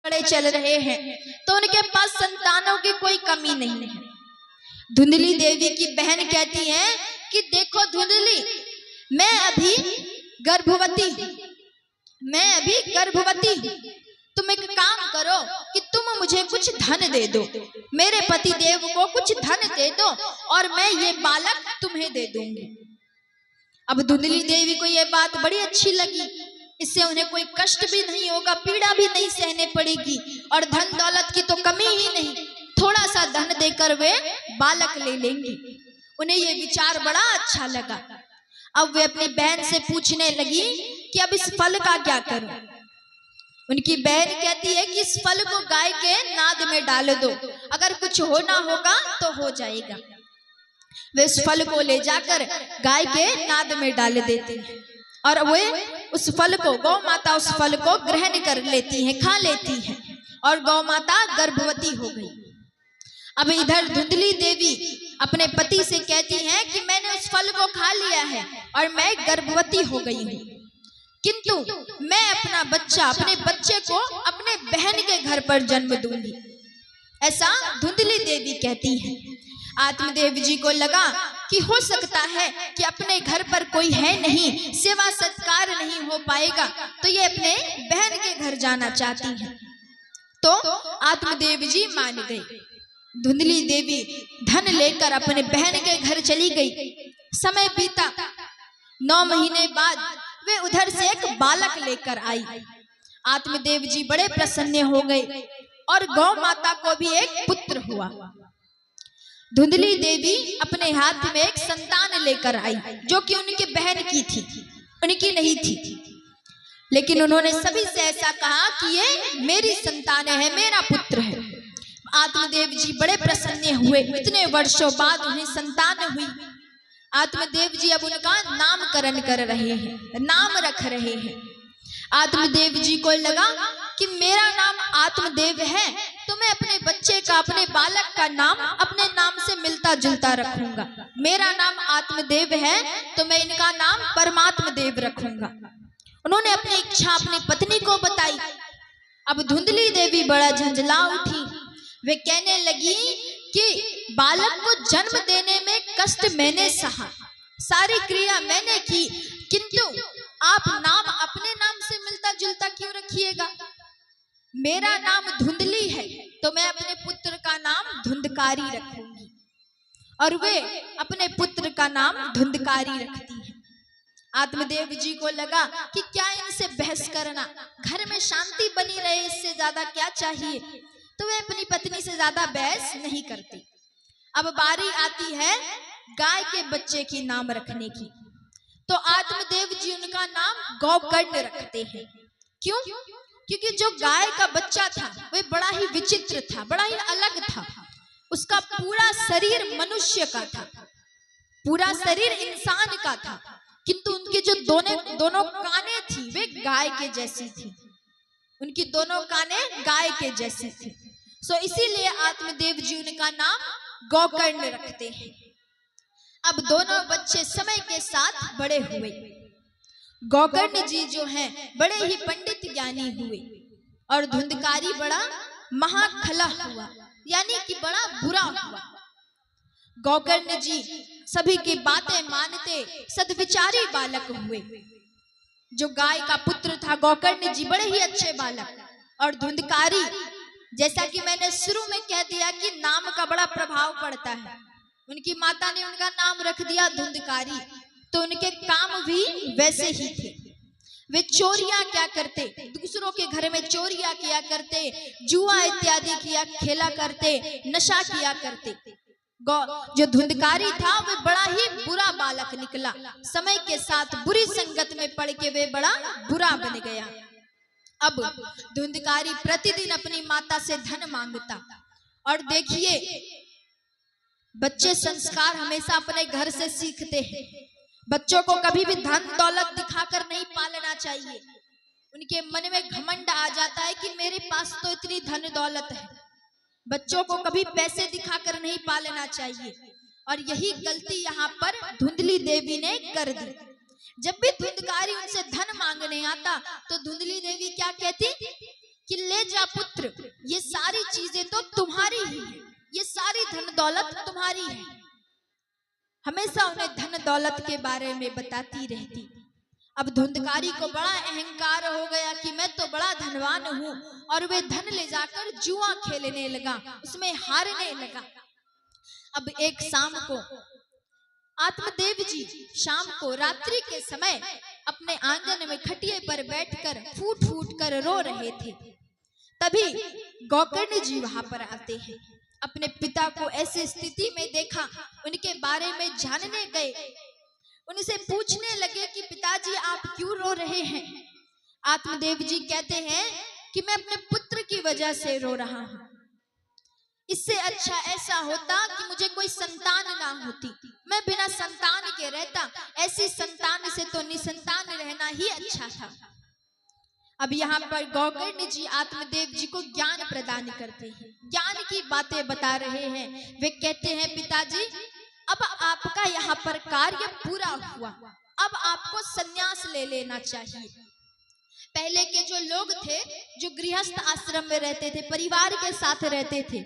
बड़े चल रहे हैं तो उनके पास संतानों की कोई कमी नहीं है। धुंधली देवी की बहन कहती है कि देखो धुंधली, मैं अभी गर्भवती हूँ। तुम एक काम करो कि तुम मुझे कुछ धन दे दो, मेरे पति देव को कुछ धन दे दो और मैं ये बालक तुम्हें दे दूंगी। अब धुंधली देवी को ये बात बड़ी अच्छी लगी, इससे उन्हें कोई कष्ट भी नहीं होगा, पीड़ा भी नहीं सहने पड़ेगी और धन दौलत की तो कमी ही नहीं, थोड़ा सा धन देकर वे बालक ले लेंगे। उन्हें ये विचार बड़ा अच्छा लगा। अब वे अपनी बहन से पूछने लगी कि अब इस फल का क्या करूं। उनकी बहन कहती है कि इस फल को गाय के नाद में डाल दो, अगर कुछ होना होगा तो हो जाएगा। वे उस फल को ले जाकर गाय के नाद में डाल देते हैं और वे उस फल को, गौ माता उस फल को ग्रहण कर लेती हैं, खा लेती हैं और गौ माता गर्भवती हो गई। अब इधर धुंधली देवी अपने पति से कहती हैं कि मैंने उस फल को खा लिया है और मैं गर्भवती हो गई हूँ, किंतु मैं अपने बच्चे को अपने बहन के घर पर जन्म दूंगी, ऐसा धुंधली देवी कहती है। आत्मदेव जी को लगा कि हो सकता है कि अपने घर पर कोई है नहीं, सेवा सत्कार नहीं हो पाएगा, तो ये अपने बहन के घर जाना चाहती हैं। तो आत्मदेव जी मान गए। धुंधली देवी धन लेकर अपने बहन के घर चली गई। समय बीता, 9 महीने बाद वे उधर से एक बालक लेकर आई। आत्मदेव जी बड़े प्रसन्न हो गए और गौ माता को भी एक पुत्र हुआ। धुंधली देवी अपने हाथ में एक संतान लेकर आई जो कि उनकी बहन की थी, उनकी नहीं थी, लेकिन उन्होंने सभी से ऐसा कहा कि ये मेरी संतान है, मेरा पुत्र है। आत्मदेव जी बड़े प्रसन्न हुए। इतने वर्षों बाद उन्हें संतान हुई। आत्मदेव जी अब उनका नामकरण कर रहे हैं, नाम रख रहे हैं। आत्मदेव जी को लगा कि मेरा नाम आत्मदेव है तो मैं अपने बच्चे का, अपने बालक का नाम अपने नाम से मिलता जुलता रखूंगा। मेरा नाम आत्मदेव है तो मैं इनका नाम परमात्म देव रखूंगा। उन्होंने अपनी इच्छा अपनी पत्नी को बताई। अब धुंधली देवी बड़ा झंझला उठी। वे कहने लगी कि बालक को जन्म देने में कष्ट मैंने सहा, सारी क्रिया मैंने की, किंतु आप नाम अपने नाम से मिलता जुलता क्यों रखिएगा? मेरा नाम धुंधली है तो मैं अपने पुत्र का नाम धुंधकारी रखूंगी। और वे अपने पुत्र का नाम धुंधकारी रखती है। आत्मदेव जी को लगा कि क्या इनसे बहस करना, घर में शांति बनी रहे, इससे ज्यादा क्या चाहिए, तो वे अपनी पत्नी से ज्यादा बहस नहीं करती। अब बारी आती है गाय के बच्चे की नाम रखने की, तो आत्मदेव जी उनका नाम गौकर्ण रखते हैं। क्यों? क्योंकि जो गाय का बच्चा था वह बड़ा ही विचित्र था, बड़ा ही अलग था। उसका पूरा शरीर मनुष्य का था, पूरा शरीर इंसान का था, किंतु उनकी जो दोनों कानें थी वे गाय के जैसी थी। उनकी दोनों कानें गाय के जैसी थी। सो इसीलिए आत्मदेव जी उनका नाम गौकर्ण रखते हैं। अब दोनों बच्चे समय के साथ बड़े हुए। गौकर्ण जी जो हैं बड़े ही पंडित ज्ञानी हुए और धुंधकारी बड़ा महाखला हुआ, यानी कि बड़ा बुरा हुआ। गौकर्ण जी सभी की बातें मानते सद्विचारी बालक हुए। जो गाय का पुत्र था गौकर्ण जी बड़े ही अच्छे बालक, और धुंधकारी, जैसा कि मैंने शुरू में कह दिया कि नाम का बड़ा प्रभाव पड़ता है। उनकी माता ने उनका नाम रख दिया धुंधकारी, तो उनके काम भी वैसे ही थे। वे चोरियां क्या करते, दूसरों के घर में चोरियां किया करते, जुआ इत्यादि खेला करते, नशा किया करते। जो धुंधकारी था वे बड़ा ही बुरा बालक निकला। समय के साथ बुरी संगत में पड़ के वे बड़ा बुरा बन गया। अब धुंधकारी प्रतिदिन अपनी माता से धन मांगता। और देखिए, बच्चे संस्कार हमेशा अपने घर से सीखते हैं। बच्चों को कभी भी धन दौलत दिखाकर नहीं पालना चाहिए। उनके मन में घमंड आ जाता है कि मेरे पास तो इतनी धन दौलत है। बच्चों को कभी पैसे दिखाकर नहीं पालना चाहिए, और यही गलती यहाँ पर धुंधली देवी ने कर दी। जब भी धुंधकारी उनसे धन मांगने आता तो धुंधली देवी क्या कहती कि ले जा पुत्र, ये सारी चीजें तो तुम्हारी ही है, ये सारी धन दौलत तुम्हारी है। हमेशा उन्हें धन दौलत के बारे में बताती रहती। अब धुंधकारी को बड़ा अहंकार हो गया कि मैं तो बड़ा धनवान हूँ, और वे धन ले जाकर जुआ खेलने लगा, उसमें हारने लगा। अब एक शाम को आत्मदेव जी शाम को रात्रि के समय अपने आंगन में खटिए पर बैठकर फूट फूट कर रो रहे थे। तभी गोकर्ण जी वहां पर आते हैं। अपने पिता को ऐसी स्थिति में देखा, उनके बारे में जानने गए, उनसे पूछने लगे कि पिताजी आप क्यों रो रहे हैं। आत्मदेव जी कहते हैं कि मैं अपने पुत्र की वजह से रो रहा हूं। इससे अच्छा ऐसा होता कि मुझे कोई संतान ना होती, मैं बिना संतान के रहता। ऐसी संतान से तो निसंतान रहना ही अच्छा था। अब यहाँ पर गोकर्ण जी आत्मदेव जी को ज्ञान प्रदान करते हैं, ज्ञान की बातें बता रहे हैं। वे कहते हैं पिताजी अब आपका यहाँ पर कार्य पूरा हुआ, अब आपको संन्यास ले लेना चाहिए। पहले के जो लोग थे, जो गृहस्थ आश्रम में रहते थे, परिवार के साथ रहते थे,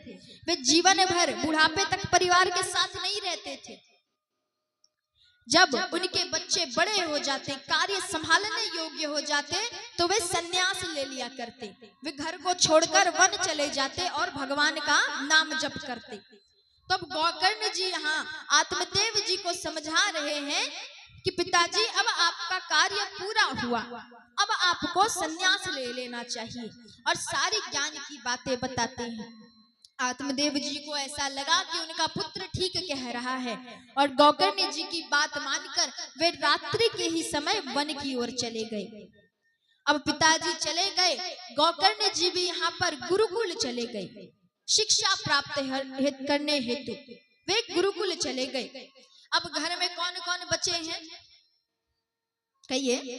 वे जीवन भर बुढ़ापे तक परिवार के साथ नहीं रहते थे। जब उनके बच्चे बड़े हो जाते, कार्य संभालने योग्य हो जाते, तो वे संन्यास ले लिया करते। वे घर को छोड़कर वन चले जाते और भगवान का नाम जप करते। तब गोकर्ण जी यहाँ आत्मदेव जी को समझा रहे हैं कि पिताजी अब आपका कार्य पूरा हुआ, अब आपको संन्यास ले लेना चाहिए, और सारी ज्ञान की बातें बताते हैं। आत्मदेव जी को ऐसा लगा कि उनका पुत्र ठीक कह रहा है, और गोकर्ण जी की बात मानकर वे रात्रि के ही समय वन की ओर चले गए। अब पिताजी चले गए, गोकर्ण जी भी यहाँ पर गुरुकुल चले गए, शिक्षा प्राप्त करने हेतु वे गुरुकुल चले गए। अब घर में कौन कौन बचे हैं, कहिए,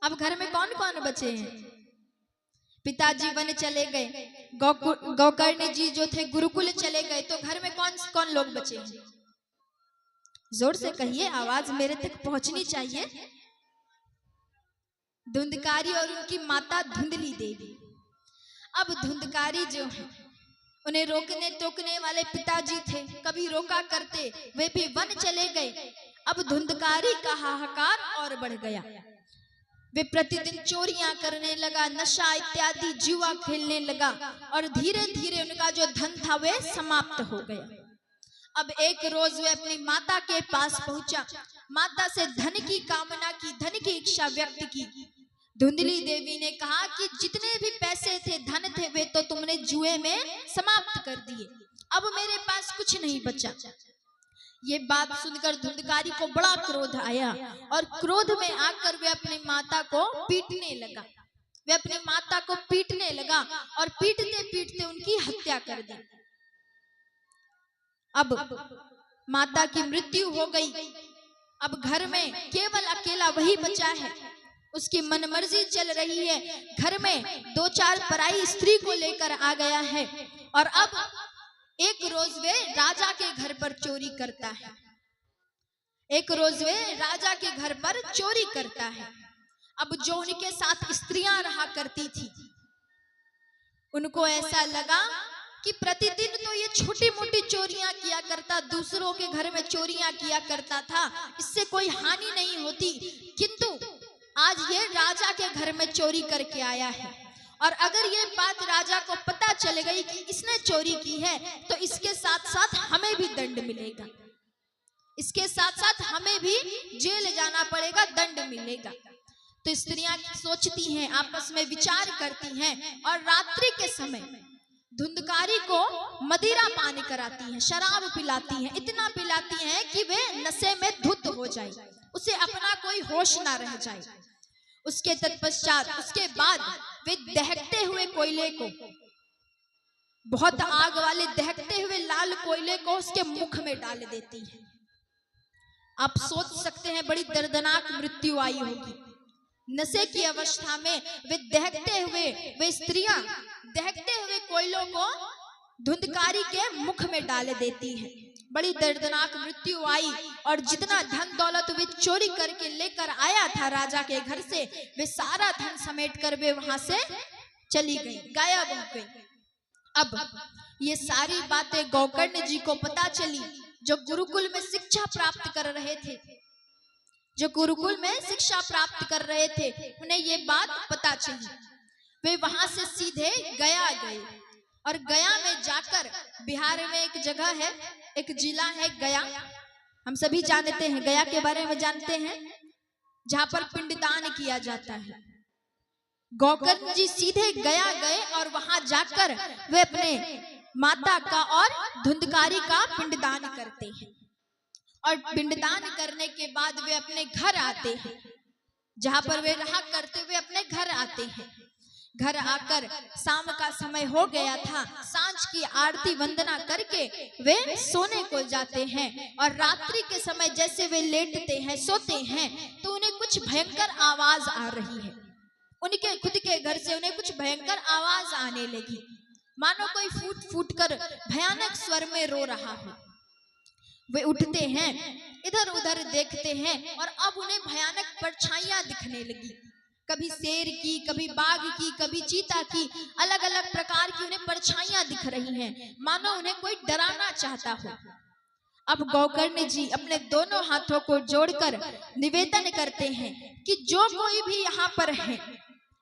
अब घर में कौन कौन बचे हैं? पिताजी वन चले गए, गोकर्ण जी जो थे गुरुकुल चले गए, तो घर में कौन कौन लोग बचे हैं? जोर से कहिए, आवाज मेरे तक पहुंचनी चाहिए। धुंधकारी और उनकी माता धुंधली देवी। अब धुंधकारी जो है, उन्हें रोकने टोकने वाले पिताजी थे, कभी रोका करते, वे भी वन चले गए। अब धुंधकारी का हाहाकार और बढ़ गया। वे प्रतिदिन चोरियां करने लगा, नशा इत्यादि जुआ खेलने लगा, और धीरे धीरे उनका जो धन था वे समाप्त हो गया। अब एक रोज वे अपनी माता के पास पहुंचा, माता से धन की कामना की, धन की इच्छा व्यक्त की। धुंधली देवी ने कहा कि जितने भी पैसे थे, धन थे, वे तो तुमने जुए में समाप्त कर दिए, अब मेरे पास कुछ नहीं बचा। ये बात सुनकर धुंधकारी को बड़ा क्रोध आया, और क्रोध में आकर वे अपनी माता को पीटने लगा। वे अपनी माता को पीटने लगा, और पीटते पीटते उनकी हत्या कर दी। अब माता की मृत्यु हो गई। अब घर में केवल अकेला वही बचा है, उसकी मनमर्जी चल रही है। घर में दो चार पराई स्त्री को लेकर आ गया है, और अब एक रोज वे राजा के घर पर चोरी करता है। एक रोज वे राजा के घर पर चोरी करता है। अब जो उनके साथ स्त्रियां रहा करती थी, उनको ऐसा लगा कि प्रतिदिन तो ये छोटी मोटी चोरियां किया करता, दूसरों के घर में चोरियां किया करता था, इससे कोई हानि नहीं होती, किंतु आज ये राजा के घर में चोरी करके आया है, और अगर ये बात राजा को पता चल गई कि इसने चोरी की है, तो इसके साथ साथ हमें भी दंड मिलेगा, इसके साथ साथ हमें भी जेल जाना पड़ेगा, दंड मिलेगा। तो स्त्रियां सोचती हैं, आपस में विचार करती हैं, और रात्रि के समय धुंधकारी को मदिरा पान कराती हैं, शराब पिलाती हैं, इतना पिलाती हैं कि वे नशे में धुत हो जाए, उसे अपना कोई होश ना रह जाए। उसके तत्पश्चात उसके बाद वे दहकते हुए कोयले को, बहुत आग वाले दहकते हुए लाल कोयले को उसके मुख में डाल देती है। आप सोच सकते हैं बड़ी दर्दनाक मृत्यु आई होगी। नशे की अवस्था में वे दहकते हुए, वे स्त्रियां दहकते हुए कोयलों को धुंधकारी के मुख में डाल देती हैं। बड़ी दर्दनाक मृत्यु आई, और जितना धन दौलत वे चोरी करके लेकर आया था राजा के घर से, वे सारा धन समेट कर वे वहां से चली गई, गायब हो गई। अब ये सारी बातें गोकर्ण जी को पता चली, जो गुरुकुल में शिक्षा प्राप्त कर रहे थे, जो गुरुकुल में शिक्षा प्राप्त कर रहे थे, उन्हें ये बात पता चली। वे वहां से सीधे गया गए और गया में जाकर, बिहार में एक जगह है, एक जिला है गया, हम सभी जानते हैं, गया के बारे में जानते हैं, जहां पर पिंडदान किया जाता है। गोकर्ण जी सीधे गया गए और वहां जाकर वे अपने माता का और धुंधकारी का पिंडदान करते हैं। और पिंडदान करने के बाद वे अपने घर आते हैं, जहां पर वे रहा करते हुए अपने घर आते हैं। घर आकर शाम का समय हो गया था, सांझ की आरती वंदना करके वे सोने को जाते हैं। और रात्रि के समय जैसे वे लेटते हैं, सोते हैं, तो उन्हें कुछ भयंकर आवाज आ रही है। उनके खुद के घर से उन्हें कुछ भयंकर आवाज आने लगी, मानो कोई फूट फूट कर भयानक स्वर में रो रहा हो। वे उठते हैं, इधर उधर देखते हैं, और अब उन्हें भयानक परछाइयां दिखने लगी, कभी शेर की, कभी बाघ की, कभी चीता की, अलग अलग प्रकार की उन्हें परछाइयां दिख रही हैं, मानो उन्हें कोई डराना चाहता हो। अब गोकर्ण जी अपने दोनों हाथों को जोड़कर निवेदन करते हैं कि जो कोई भी यहाँ पर है,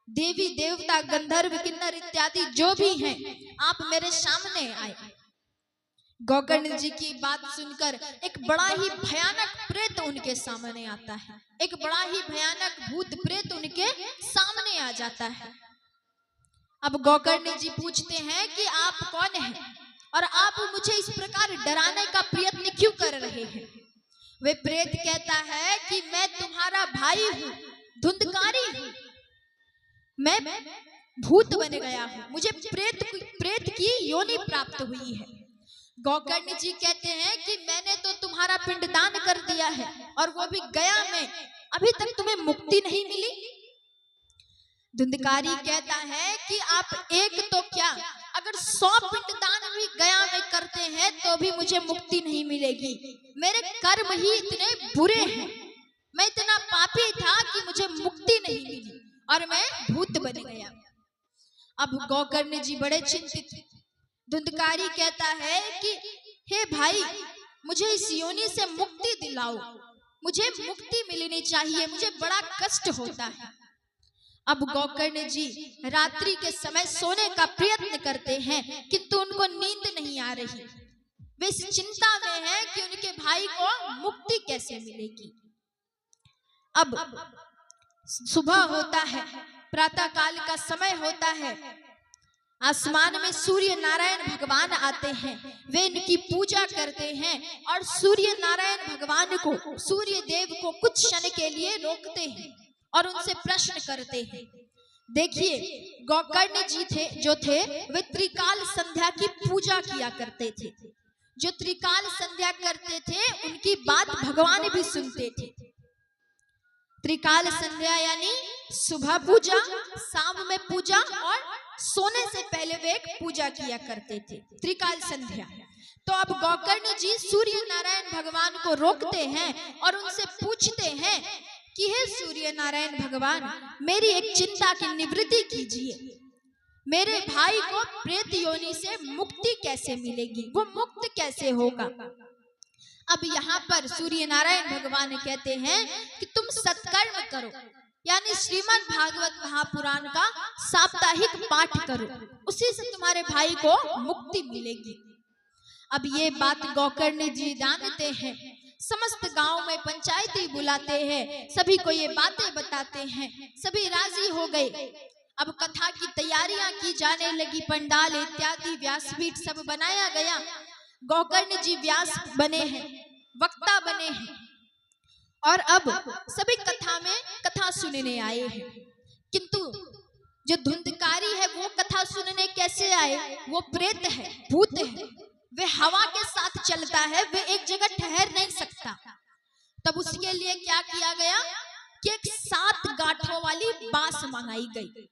देवी देवता गंधर्व किन्नर इत्यादि जो भी हैं, आप मेरे सामने आए। गोकर्ण जी की बात सुनकर एक बड़ा ही भयानक प्रेत उनके सामने आता है, एक बड़ा ही भयानक भूत प्रेत उनके सामने आ जाता है। अब गोकर्ण जी पूछते हैं कि आप कौन हैं और आप मुझे इस प्रकार डराने का प्रयत्न क्यों कर रहे हैं। वे प्रेत कहता है कि मैं तुम्हारा भाई हूँ, धुंधकारी हूँ, मैं भूत बन गया हूँ, मुझे प्रेत की योनि प्राप्त हुई है। गोकर्ण जी कहते हैं कि मैंने तो तुम्हारा पिंडदान कर दिया है, और वो भी गया में, अभी तक तुम्हें मुक्ति नहीं मिली। धुंधकारी कहता है कि आप एक तो क्या, अगर 100 पिंडदान भी गया में करते हैं तो भी मुझे मुक्ति नहीं मिलेगी। मेरे कर्म ही इतने बुरे हैं, मैं इतना पापी था कि मुझे मुक्ति नहीं मिली और मैं भूत बन गया। अब गोकर्ण जी बड़े चिंतित। धुंधकारी कहता है कि हे भाई, मुझे इस योनि से मुक्ति दिलाओ, मुझे मुक्ति मिलनी चाहिए, मुझे बड़ा कष्ट होता है। अब गोकर्ण जी रात्रि के समय सोने का प्रयत्न करते हैं, किंतु उनको नींद नहीं आ रही। वे इस चिंता में हैं कि उनके भाई को मुक्ति कैसे मिलेगी। अब सुबह होता है, प्रातः काल का समय होता है, आसमान में सूर्य नारायण भगवान आते हैं, वे इनकी पूजा करते हैं और सूर्य नारायण भगवान को, सूर्य देव को कुछ क्षण के लिए रोकते हैं और उनसे प्रश्न करते हैं। देखिए, गोकर्ण जी जो थे वे त्रिकाल संध्या की पूजा किया करते थे। जो त्रिकाल संध्या करते थे उनकी बात भगवान भी सुनते थे। त्रिकाल संध्या यानी सुबह पूजा, शाम में पूजा और सोने से पहले वे एक पूजा किया करते थे, त्रिकाल संध्या। तो अब गोकर्ण जी सूर्य नारायण भगवान को रोकते हैं और उनसे पूछते हैं कि हे सूर्य नारायण भगवान, मेरी एक चिंता की निवृत्ति कीजिए, मेरे भाई को प्रेत योनि से मुक्ति कैसे मिलेगी, वो मुक्त कैसे होगा। अब यहाँ पर सूर्य नारायण भगवान कहते हैं कि तुम सत्कर्म करो, यानी श्रीमद् भागवत महापुराण का साप्ताहिक पाठ करो, उसी से तुम्हारे भाई को मुक्ति मिलेगी। अब ये बात गोकर्ण जी जानते हैं, समस्त गांव में पंचायती बुलाते हैं, सभी को ये बातें बताते हैं, सभी राजी हो गए। अब कथा की तैयारियां की जाने लगी, पंडाल इत्यादि व्यासपीठ सब बनाया गया। गोकर्ण जी व्यास बने हैं, वक्ता बने हैं, और अब सभी कथा सुनने आए हैं। किंतु जो धुंधकारी है वो कथा सुनने कैसे आए, वो प्रेत है, भूत है, वे हवा के साथ चलता है, वे एक जगह ठहर नहीं सकता। तब उसके लिए क्या किया गया कि एक 7 गांठों वाली बांस मंगाई गई।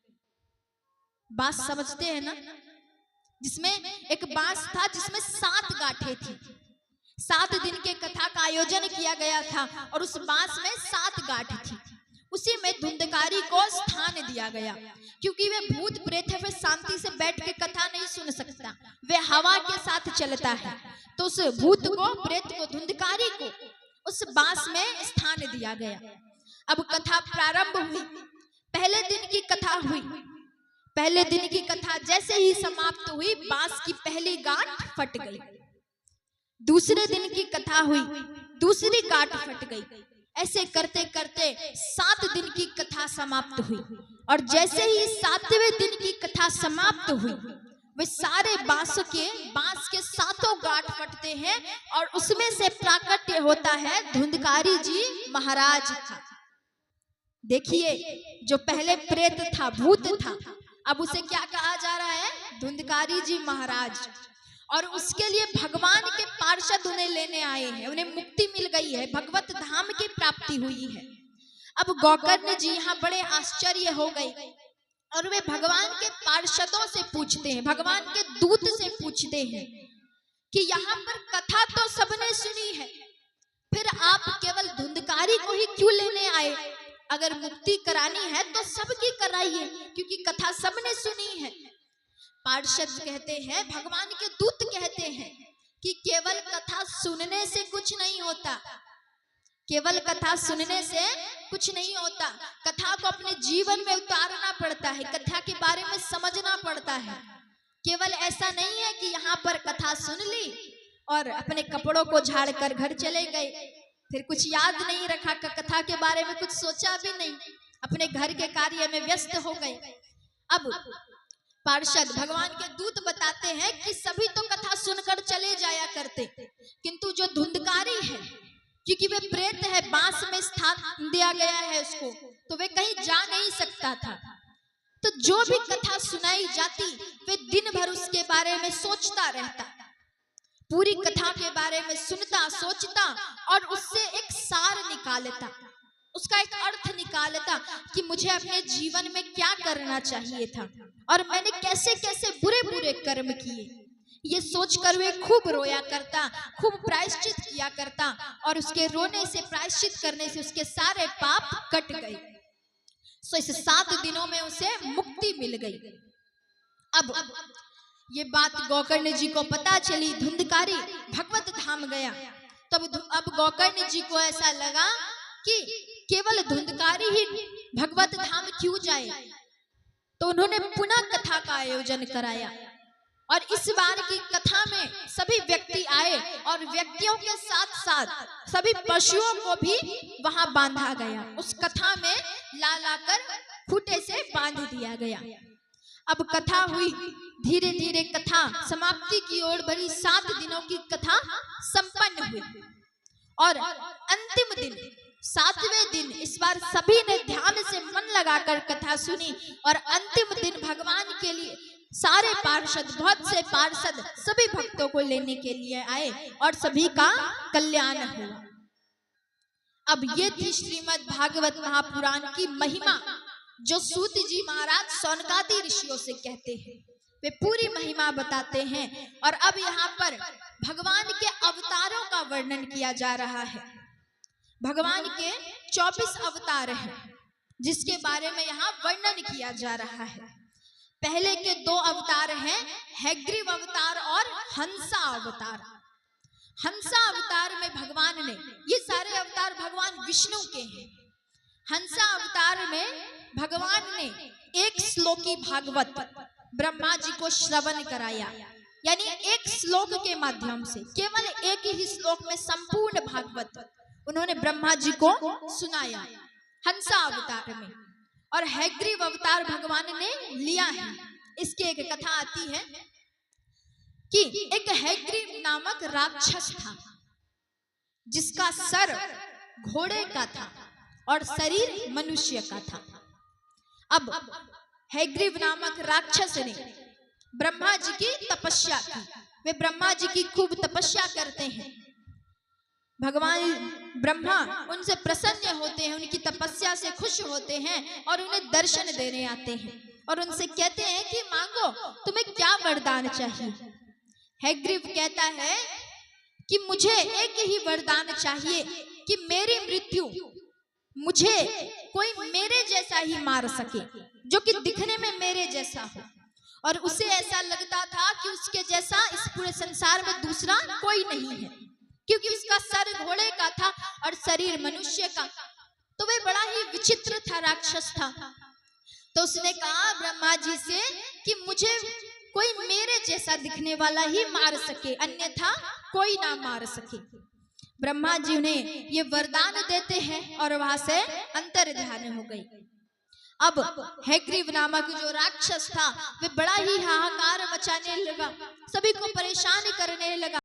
बांस समझते हैं ना, जिसमें एक बांस था जिसमें 7 गांठें थी। 7 दिन के कथा का आयोजन किया गया था और उस बांस में 7 गांठ थी। उसी में धुंधकारी को स्थान दिया गया, क्योंकि वे भूत प्रेत है, वे शांति से बैठ के कथा नहीं सुन सकता, वे हवा के साथ चलता है। तो उस भूत को, प्रेत को, धुंधकारी को उस बांस में स्थान दिया गया। अब कथा प्रारंभ हुई। पहले दिन की कथा हुई। पहले दिन की कथा जैसे ही समाप्त हुई, बांस की पहली गांठ फट गई। दूसरे दिन की कथा हुई, दूसरी गांठ फट गई। ऐसे करते करते 7 दिन की कथा समाप्त हुई। और जैसे ही 7वें दिन की कथा समाप्त हुई, वे सारे बांस के 7 गांठ फटते हैं और उसमें से प्राकट्य होता है धुंधकारी जी महाराज का। देखिए, जो पहले प्रेत था, भूत था, अब उसे क्या कहा जा रहा है? धुंधकारी जी महाराज। और उसके लिए भगवान के पार्षद उन्हें लेने आए हैं, उन्हें मुक्ति मिल गई है, भगवत धाम की प्राप्ति हुई है। अब गोकर्ण जी यहाँ बड़े आश्चर्य हो गए और वे भगवान के पार्षदों से पूछते हैं, भगवान के दूत से पूछते हैं कि यहाँ पर कथा तो सबने सुनी है, फिर आप केवल धुंधकारी को ही क्यों लेने आए? अगर मुक्ति करानी है तो सबकी कराइए, क्योंकि कथा सबने सुनी है। पार्षद कहते हैं, भगवान के दूत कहते हैं कि केवल कथा सुनने से कुछ नहीं होता, केवल कथा सुनने से कुछ नहीं होता, कथा को अपने जीवन में उतारना पड़ता है, कथा के बारे में समझना पड़ता है। केवल ऐसा नहीं है कि यहाँ पर कथा सुन ली और अपने कपड़ों को झाड़ कर घर चले गए, फिर कुछ याद नहीं रखा, कथा के बारे में कुछ सोचा भी नहीं, अपने घर के कार्य में व्यस्त हो गए। अब पार्षद, भगवान के दूत बताते हैं कि सभी तो कथा सुनकर चले जाया करते, किंतु जो धुंधकारी है, क्योंकि वे प्रेत है, बांस में स्थान दिया गया है उसको, तो वे कहीं जा नहीं सकता था। तो जो भी कथा सुनाई जाती, वे दिन भर उसके बारे में सोचता रहता, पूरी कथा के बारे में सुनता, सोचता और उससे एक सार निकालता, उसका एक अर्थ निकालता कि मुझे अपने जीवन में क्या करना चाहिए था और मैंने कैसे कैसे बुरे बुरे कर्म किए। ये सोचकर वे खूब रोया करता, खूब प्रायश्चित किया करता और उसके रोने से, प्रायश्चित करने से उसके सारे पाप कट गए। सो इस 7 दिनों में उसे मुक्ति मिल गई। अब ये बात गोकर्ण जी को पता चली, धुंधकारी भगवत धाम गया। तब अब गोकर्ण जी को ऐसा लगा कि केवल धुंधकारी ही भगवत धाम क्यों जाए, तो उन्होंने पुनः कथा का आयोजन कराया और इस बार की कथा में सभी व्यक्ति आए और व्यक्तियों के साथ साथ सभी पशुओं को भी वहां बांधा गया, उस कथा में ला लाकर खूंटे से बांध दिया गया। अब कथा हुई, धीरे धीरे कथा समाप्ति की ओर बढ़ी। 7 दिनों की कथा संपन्न हुई और अंतिम दिन, 7वें दिन, इस बार सभी ने ध्यान से मन लगाकर कथा सुनी और अंतिम दिन भगवान के लिए सारे पार्षद, बहुत से पार्षद सभी भक्तों को लेने के लिए आए और सभी का कल्याण हुआ। अब ये थी श्रीमद् भागवत महापुराण की महिमा, जो सूत जी महाराज सौनकादि ऋषियों से कहते हैं, वे पूरी महिमा बताते हैं। और अब यहाँ पर भगवान के अवतारों का वर्णन किया जा रहा है। भगवान के 24 अवतार हैं, जिसके बारे में यहाँ वर्णन किया जा रहा है। पहले के 2 अवतार हैं, हैग्रीव अवतार और हंसा अवतार। हंसा अवतार में भगवान ने, ये सारे अवतार भगवान विष्णु के हैं। हंसा अवतार में भगवान ने एक श्लोकी भागवत ब्रह्मा जी को श्रवण कराया, यानी एक श्लोक के माध्यम से, केवल एक ही श्लोक में संपूर्ण भागवत उन्होंने ब्रह्मा जी को सुनाया हंसा अवतार में। और हैग्रीव अवतार भगवान ने लिया है। इसकी एक कथा आती है कि एक हैग्रीव नामक राक्षस था, जिसका सर घोड़े का था और शरीर मनुष्य का था। अब हैग्रीव नामक राक्षस ने ब्रह्मा जी की तपस्या की। वे ब्रह्मा जी की खूब तपस्या करते हैं। भगवान ब्रह्मा उनसे प्रसन्न होते हैं, उनकी तपस्या से खुश होते हैं और उन्हें दर्शन देने आते हैं और उनसे कहते हैं कि मांगो, तुम्हें क्या वरदान चाहिए। हैग्रीव कहता है कि मुझे एक ही वरदान चाहिए कि मेरी मृत्यु मुझे कोई मेरे जैसा ही मार सके, जो कि दिखने में मेरे जैसा हो। और उसे ऐसा लगता था कि उसके जैसा इस पूरे संसार में दूसरा कोई नहीं है, क्योंकि उसका सर घोड़े का था और शरीर मनुष्य का। तो वह बड़ा ही विचित्र था, राक्षस था। तो उसने कहा ब्रह्मा जी से कि मुझे कोई मेरे जैसा दिखने वाला ही मार सके, अन्यथा कोई ना मार सके। ब्रह्मा जी उन्हें ये वरदान देते हैं और वहां से अंतर ध्यान हो गई। अब हैग्रीव नामक जो राक्षस था वह बड़ा ही हाहाकार मचाने लगा, सभी को परेशान करने लगा।